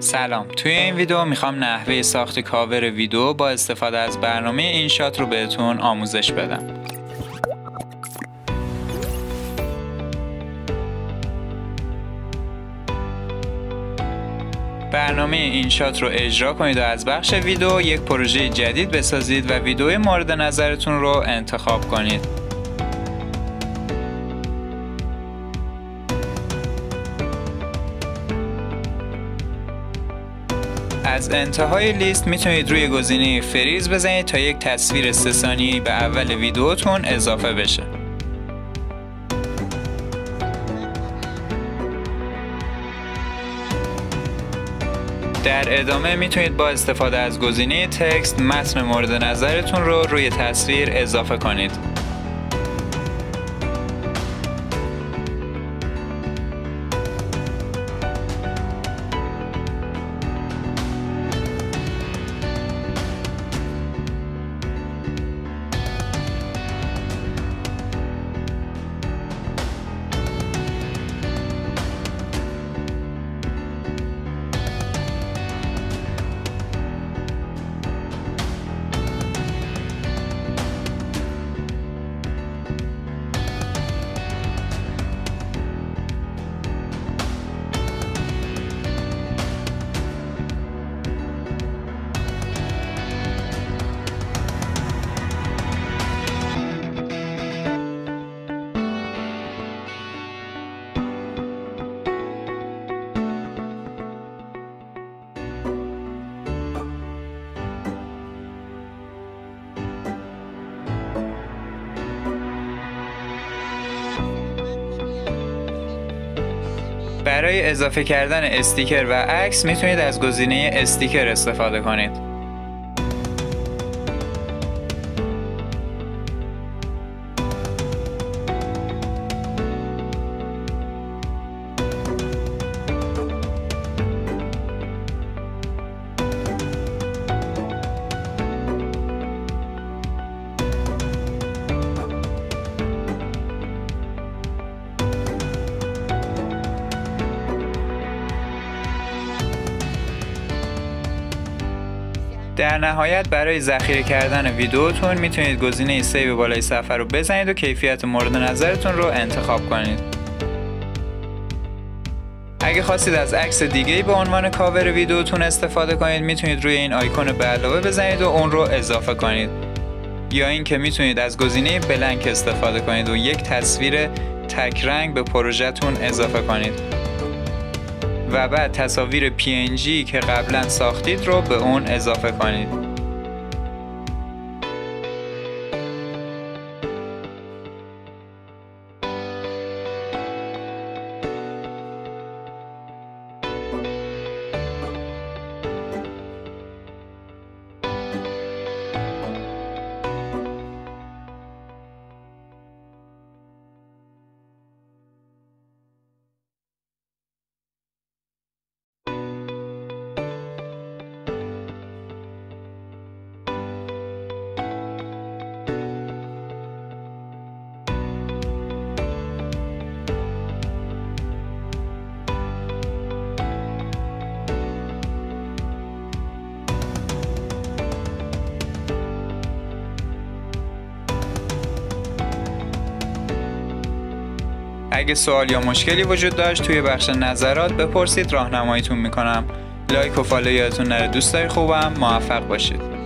سلام، توی این ویدیو میخوام نحوه ساخت کاور ویدیو با استفاده از برنامه اینشات رو بهتون آموزش بدم. برنامه اینشات رو اجرا کنید و از بخش ویدیو یک پروژه جدید بسازید و ویدیو مورد نظرتون رو انتخاب کنید. از انتهای لیست میتونید روی گزینه فریز بزنید تا یک تصویر 3 ثانیه‌ای به اول ویدیوتون اضافه بشه. در ادامه میتونید با استفاده از گزینه تکست متن مورد نظرتون رو روی تصویر اضافه کنید. برای اضافه کردن استیکر و عکس میتونید از گزینه استیکر استفاده کنید. در نهایت برای ذخیره کردن ویدیوتون میتونید گزینه سیو بالای صفحه رو بزنید و کیفیت مورد نظرتون رو انتخاب کنید. اگه خواستید از عکس دیگه‌ای به عنوان کاور ویدیوتون استفاده کنید میتونید روی این آیکون به علاوه بزنید و اون رو اضافه کنید. یا اینکه میتونید از گزینه بلنک استفاده کنید و یک تصویر تک رنگ به پروژه‌تون اضافه کنید. و بعد تصاویر PNG که قبلا ساختید رو به اون اضافه کنید. اگه سوال یا مشکلی وجود داشت توی بخش نظرات بپرسید، راهنماییتون میکنم. لایک و فالو یادتون نره. دوستای خوبم، موفق باشید.